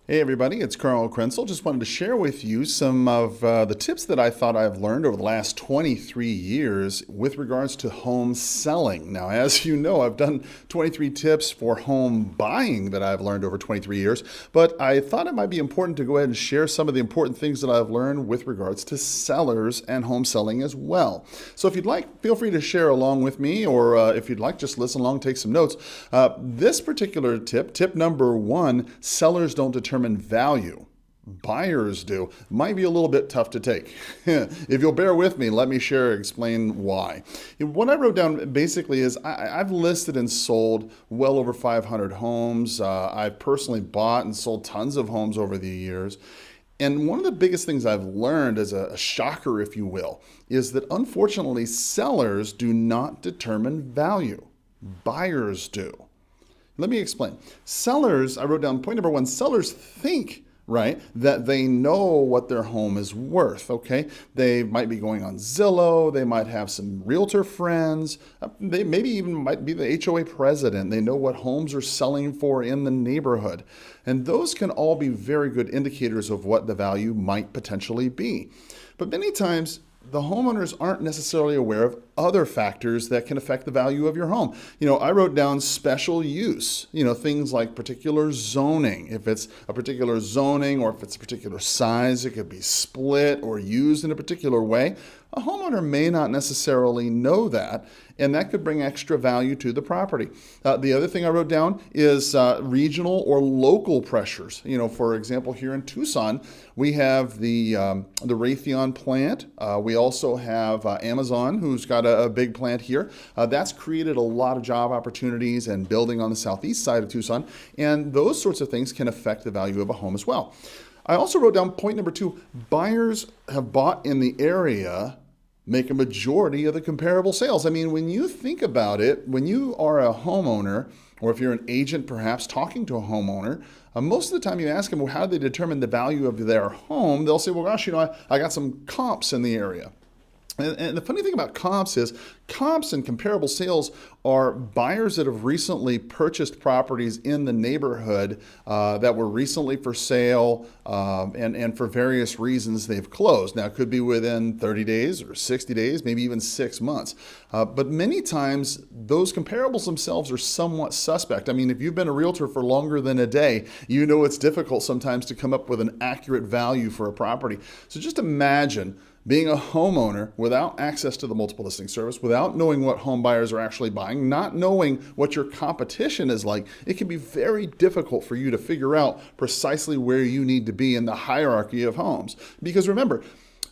Hey everybody, it's Carl Krenzel. Just wanted to share with you some of the tips that I thought I've learned over the last 23 years with regards to home selling. Now, as you know, I've done 23 tips for home buying that I've learned over 23 years, but I thought it might be important to go ahead and share some of the important things that I've learned with regards to sellers and home selling as well. So if you'd like, feel free to share along with me, or if you'd like, just listen along, take some notes. This particular tip number one, sellers don't determine value. Buyers do. Might be a little bit tough to take. If you'll bear with me, let me explain why. What I wrote down basically is I've listed and sold well over 500 homes. I've personally bought and sold tons of homes over the years. And one of the biggest things I've learned as a shocker, if you will, is that unfortunately sellers do not determine value. Buyers do. Let me explain. Sellers, I wrote down point number one, sellers think, right, that they know what their home is worth, okay? They might be going on Zillow, they might have some realtor friends, they maybe even might be the HOA president. They know what homes are selling for in the neighborhood. And those can all be very good indicators of what the value might potentially be. But many times, the homeowners aren't necessarily aware of other factors that can affect the value of your home. I wrote down special use, things like particular zoning. If it's a particular zoning or if it's a particular size, it could be split or used in a particular way. A homeowner may not necessarily know that, and that could bring extra value to the property. The other thing I wrote down is regional or local pressures. For example, here in Tucson, we have the Raytheon plant. We also have Amazon, who's got a big plant here. That's created a lot of job opportunities and building on the southeast side of Tucson, and those sorts of things can affect the value of a home as well. I also wrote down point number two, buyers have bought in the area make a majority of the comparable sales. I mean, when you think about it, when you are a homeowner, or if you're an agent perhaps talking to a homeowner, most of the time you ask them, well, how do they determine the value of their home? They'll say, well, gosh, I got some comps in the area. And the funny thing about comps is comps and comparable sales are buyers that have recently purchased properties in the neighborhood that were recently for sale, and for various reasons they've closed. Now, it could be within 30 days or 60 days, maybe even 6 months. But many times, those comparables themselves are somewhat suspect. I mean, if you've been a realtor for longer than a day, you know it's difficult sometimes to come up with an accurate value for a property. So just imagine being a homeowner without access to the multiple listing service, without knowing what home buyers are actually buying, not knowing what your competition is like, it can be very difficult for you to figure out precisely where you need to be in the hierarchy of homes. Because remember,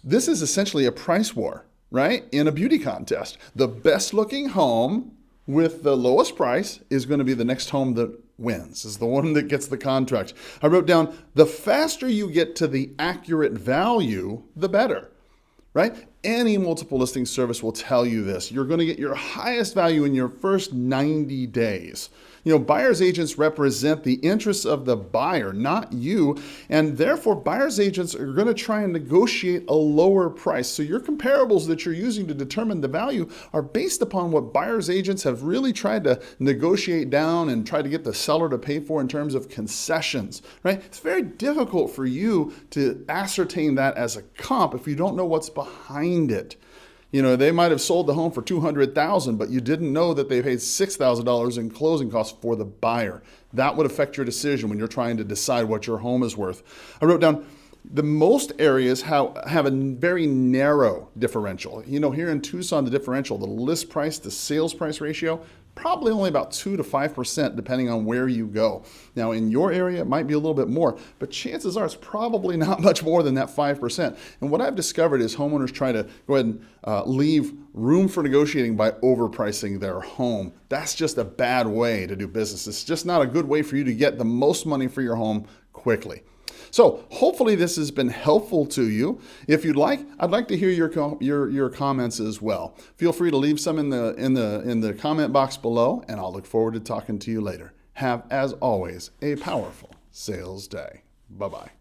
this is essentially a price war, right? In a beauty contest. The best looking home with the lowest price is going to be the next home that wins, is the one that gets the contract. I wrote down, the faster you get to the accurate value, the better. Right? Any multiple listing service will tell you this. You're going to get your highest value in your first 90 days. Buyer's agents represent the interests of the buyer, not you, and therefore buyer's agents are going to try and negotiate a lower price. So your comparables that you're using to determine the value are based upon what buyer's agents have really tried to negotiate down and try to get the seller to pay for in terms of concessions, right? It's very difficult for you to ascertain that as a comp if you don't know what's behind it. They might have sold the home for $200,000, but you didn't know that they paid $6,000 in closing costs for the buyer. That would affect your decision when you're trying to decide what your home is worth. I wrote down, the most areas have a very narrow differential. Here in Tucson, the differential, the list price to sales price ratio, probably only about 2 to 5% depending on where you go. Now, in your area, it might be a little bit more, but chances are it's probably not much more than that 5%. And what I've discovered is homeowners try to go ahead and leave room for negotiating by overpricing their home. That's just a bad way to do business. It's just not a good way for you to get the most money for your home quickly. So hopefully this has been helpful to you. If you'd like, I'd like to hear your comments as well. Feel free to leave some in the comment box below, and I'll look forward to talking to you later. Have, as always, a powerful sales day. Bye-bye.